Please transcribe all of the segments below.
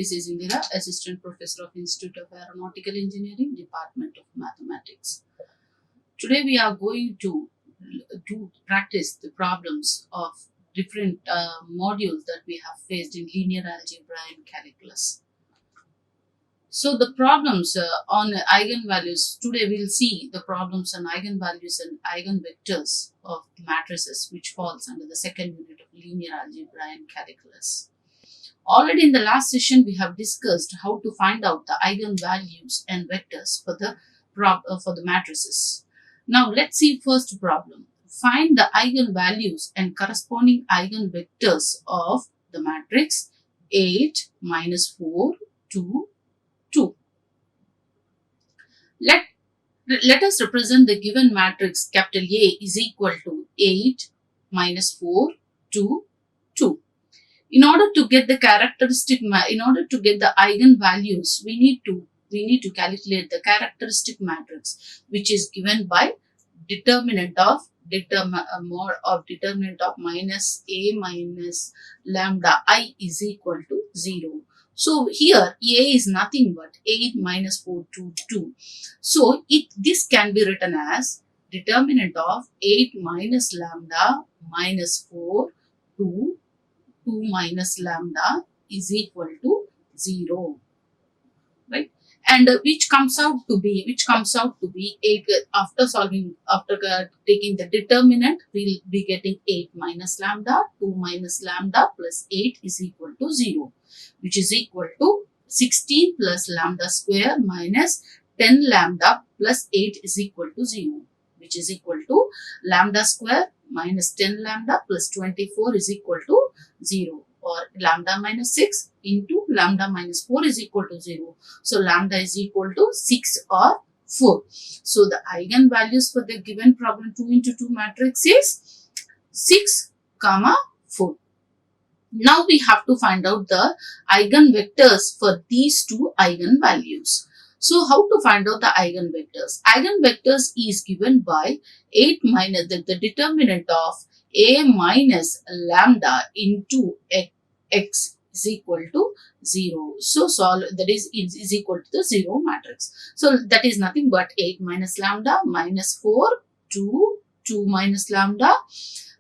This is Indira, Assistant Professor of Institute of Aeronautical Engineering, Department of Mathematics. Today we are going to practice the problems of different modules that we have faced in linear algebra and calculus. So the problems on eigenvalues, today we'll see the problems on eigenvalues and eigenvectors of matrices which falls under the second unit of linear algebra and calculus. Already in the last session, we have discussed how to find out the eigenvalues and vectors for the matrices. Now let's see first problem. Find the eigenvalues and corresponding eigenvectors of the matrix 8, minus 4, 2, 2. Let us represent the given matrix capital A is equal to 8, minus 4, 2, 2. In order to get the eigenvalues, we need to calculate the characteristic matrix, which is given by determinant of minus a minus lambda I is equal to 0. So here a is nothing but 8 minus 4 to 2. So this can be written as determinant of 8 minus lambda minus 4 to 2 minus lambda is equal to 0, right? And which comes out to be 8 after taking the determinant, we'll be getting 8 minus lambda, 2 minus lambda plus 8 is equal to 0, which is equal to 16 plus lambda square minus 10 lambda plus 8 is equal to 0, which is equal to lambda square minus 10 lambda plus 24 is equal to 0, or lambda minus 6 into lambda minus 4 is equal to 0. So lambda is equal to 6 or 4. So the eigenvalues for the given problem 2 into 2 matrix is 6, 4. Now we have to find out the eigenvectors for these two eigenvalues. So how to find out the eigenvectors? Eigenvectors is given by 8 minus the determinant of a minus lambda into x is equal to 0. So that is equal to the 0 matrix. So that is nothing but 8 minus lambda minus 4, 2 minus lambda,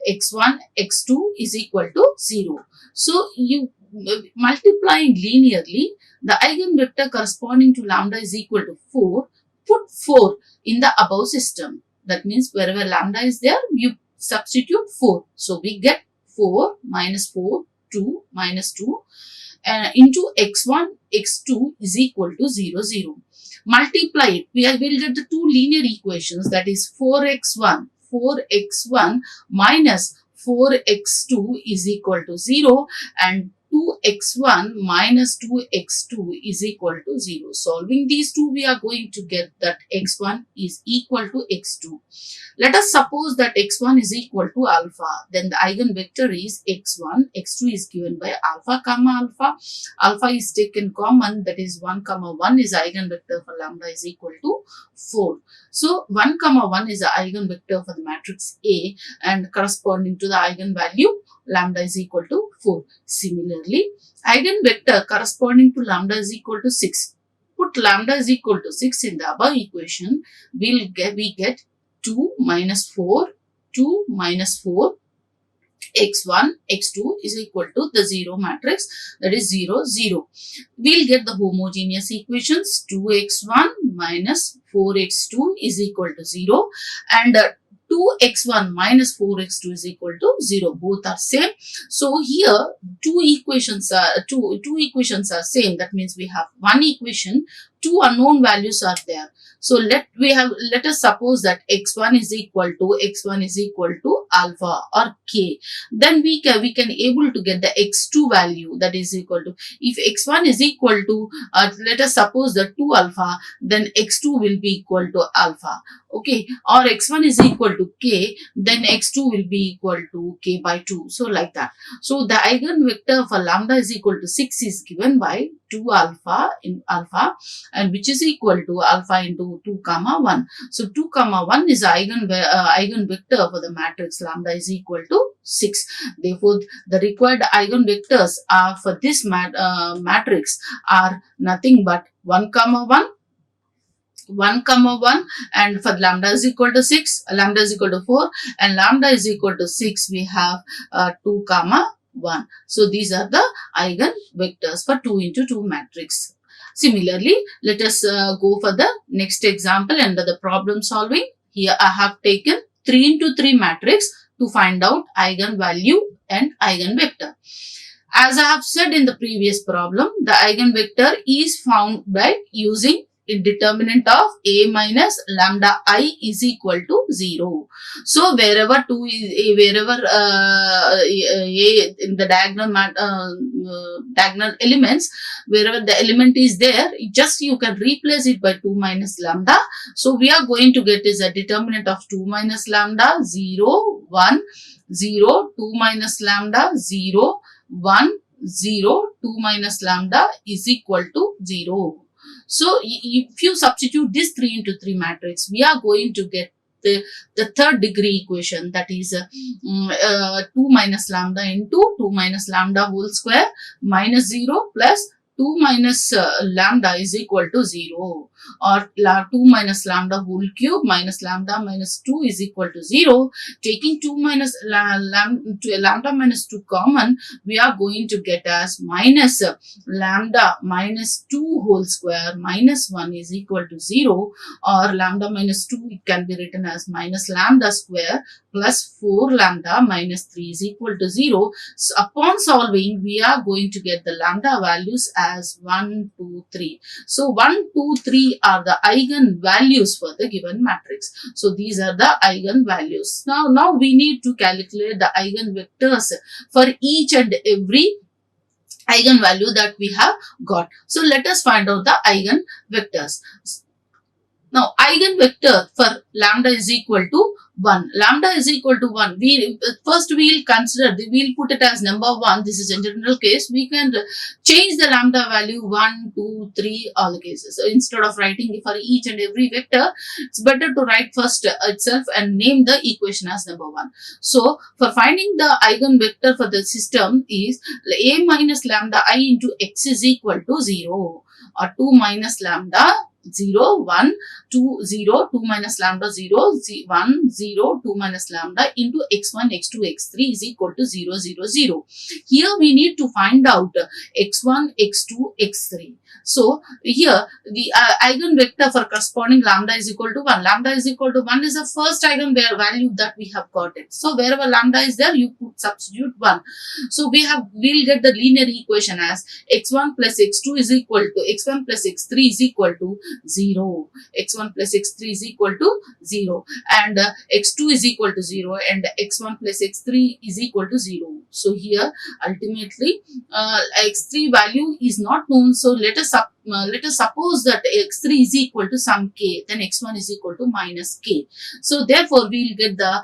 x1, x2 is equal to 0. So you multiplying linearly, the eigenvector corresponding to lambda is equal to 4. Put 4 in the above system. That means wherever lambda is there, you substitute 4. So we get 4 minus 4, 2 minus 2 into x1, x2 is equal to 0, 0. Multiply it. We will get the two linear equations, that is 4x1 minus 4x2 is equal to 0, and 2x1 minus 2x2 is equal to 0. Solving these two, we are going to get that x1 is equal to x2. Let us suppose that x1 is equal to alpha. Then the eigenvector is x1. x2 is given by alpha comma alpha. Alpha is taken common, that is 1 comma 1 is eigenvector for lambda is equal to 4. So 1 comma 1 is the eigenvector for the matrix A, and corresponding to the eigenvalue lambda is equal to 4. Similarly, eigenvector corresponding to lambda is equal to 6. Put lambda is equal to 6 in the above equation. We get 2 minus 4, 2 minus 4, x1, x2 is equal to the 0 matrix, that is 0, 0. We'll get the homogeneous equations 2x1 minus 4x2 is equal to 0, and 2x1 minus 4x2 is equal to 0. Both are same. So here two equations are same. That means we have one equation, two unknown values are there. So let us suppose that x1 is equal to alpha or k. Then we can able to get the x2 value, that is equal to, if x1 is equal to let us suppose that 2 alpha, then x2 will be equal to alpha. Okay, or x1 is equal to k, then x2 will be equal to k by 2. So like that. So the eigenvector for lambda is equal to 6 is given by 2 alpha in alpha, and which is equal to alpha into 2 comma 1. So 2 comma 1 is eigenvector for the matrix lambda is equal to 6. Therefore, the required eigenvectors are for this matrix are nothing but 1 comma 1, 1 comma 1, and for lambda is equal to 6, lambda is equal to 4, and lambda is equal to 6, we have 2 comma 1. So these are the eigenvectors for 2 into 2 matrix. Similarly, let us go for the next example under the problem solving. Here I have taken 3 into 3 matrix to find out eigenvalue and eigenvector. As I have said in the previous problem, the eigenvector is found by using a determinant of a minus lambda I is equal to 0. So wherever wherever a in the diagonal elements, wherever the element is there, just you can replace it by 2 minus lambda. So we are going to get is a determinant of 2 minus lambda 0 1 0 2 minus lambda 0 1 0 2 minus lambda is equal to 0. So if you substitute this 3 into 3 matrix, we are going to get the third degree equation, that is 2 minus lambda into 2 minus lambda whole square minus 0 plus 2 minus lambda is equal to 0, or 2 minus lambda whole cube minus lambda minus 2 is equal to 0. Taking 2 minus lambda minus 2 common, we are going to get as minus lambda minus 2 whole square minus 1 is equal to 0, or lambda minus 2, it can be written as minus lambda square plus 4 lambda minus 3 is equal to 0. So upon solving, we are going to get the lambda values as 1, 2, 3. So 1, 2, 3 are the eigen values for the given matrix. So these are the eigen values. Now we need to calculate the eigenvectors for each and every eigenvalue that we have got. So let us find out the eigenvectors. Now, eigenvector for lambda is equal to 1. Lambda is equal to 1. First we will consider, we will put it as number 1. This is a general case. We can change the lambda value 1, 2, 3, all the cases. So instead of writing for each and every vector, it's better to write first itself and name the equation as number 1. So for finding the eigenvector for the system is a minus lambda I into x is equal to 0, or 2 minus lambda 0, 1, 2, 0, 2 minus lambda 0, 1, 0, 2 minus lambda into x1, x2, x3 is equal to 0, 0, 0. Here we need to find out x1, x2, x3. So here the eigenvector for corresponding lambda is equal to 1. Lambda is equal to 1 is the first eigenvalue that we have got it. So wherever lambda is there, you put substitute 1. So we'll get the linear equation as x1 plus x2 is equal to x1 plus x3 is equal to 0. x1 plus x3 is equal to 0, and x2 is equal to 0, and x1 plus x3 is equal to 0. So here ultimately x3 value is not known. So let us suppose that x3 is equal to some k, then x1 is equal to minus k. So therefore we will get the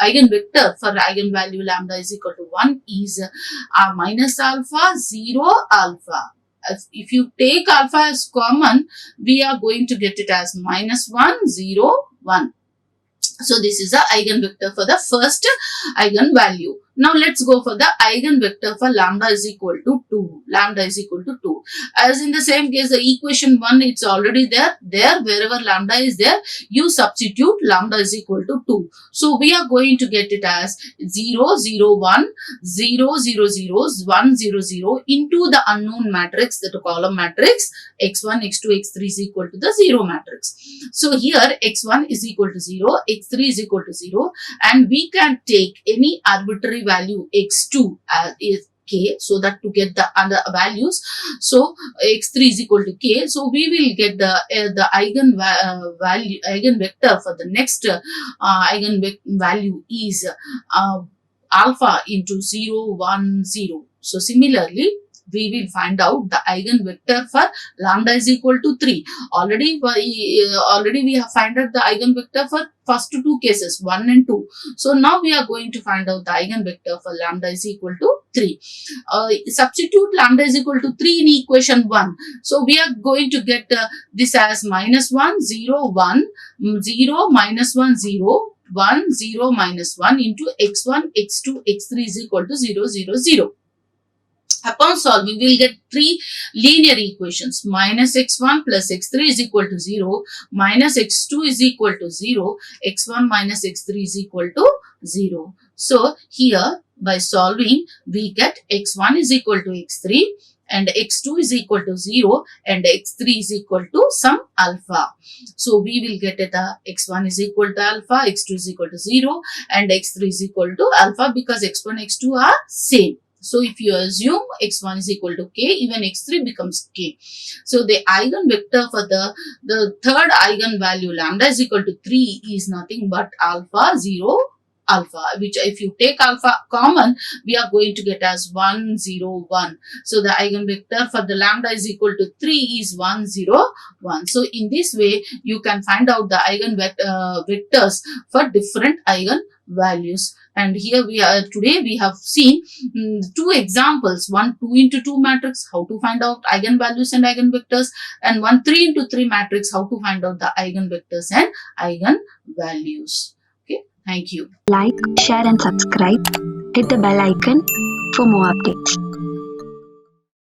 eigenvector for eigenvalue lambda is equal to 1 is minus alpha 0 alpha. If you take alpha as common, we are going to get it as minus 1, 0, 1. So this is the eigenvector for the first eigenvalue. Now let's go for the eigenvector for lambda is equal to 2. Lambda is equal to 2. As in the same case, the equation 1, it's already there. Wherever lambda is there, you substitute lambda is equal to 2. So we are going to get it as 0, 0, 1, 0, 0, 0, 1, 0, 0 into the unknown matrix, the column matrix, x1, x2, x3 is equal to the 0 matrix. So here x1 is equal to 0, x3 is equal to 0, and we can take any arbitrary value x2 is k, so that to get the other values. So x3 is equal to k. So we will get the eigenvector for the next eigenvalue is alpha into 0, 1, 0. So similarly, we will find out the eigenvector for lambda is equal to 3. Already we have found out the eigenvector for first two cases, 1 and 2. So now we are going to find out the eigenvector for lambda is equal to 3. Substitute lambda is equal to 3 in equation 1. So we are going to get this as minus 1, 0, 1, 0, minus 1, 0, 1, 0, minus 1 into x1, x2, x3 is equal to 0, 0, 0. Upon solving, we will get three linear equations. Minus x1 plus x3 is equal to 0. Minus x2 is equal to 0. x1 minus x3 is equal to 0. So, here by solving, we get x1 is equal to x3 and x2 is equal to 0 and x3 is equal to some alpha. So, we will get the x1 is equal to alpha, x2 is equal to 0 and x3 is equal to alpha because x1, x2 are same. So, if you assume x1 is equal to k, even x3 becomes k. So, the eigenvector for the third eigenvalue lambda is equal to 3 is nothing but alpha 0 alpha, which if you take alpha common, we are going to get as 1, 0, 1. So, the eigenvector for the lambda is equal to 3 is 1, 0, 1. So, in this way, you can find out the eigenvectors for different eigenvalues. And here today we have seen two examples, one 2 into 2 matrix, how to find out eigenvalues and eigenvectors, and one 3 into 3 matrix, how to find out the eigenvectors and eigenvalues. Okay, thank you. Like, share and subscribe. Hit the bell icon for more updates.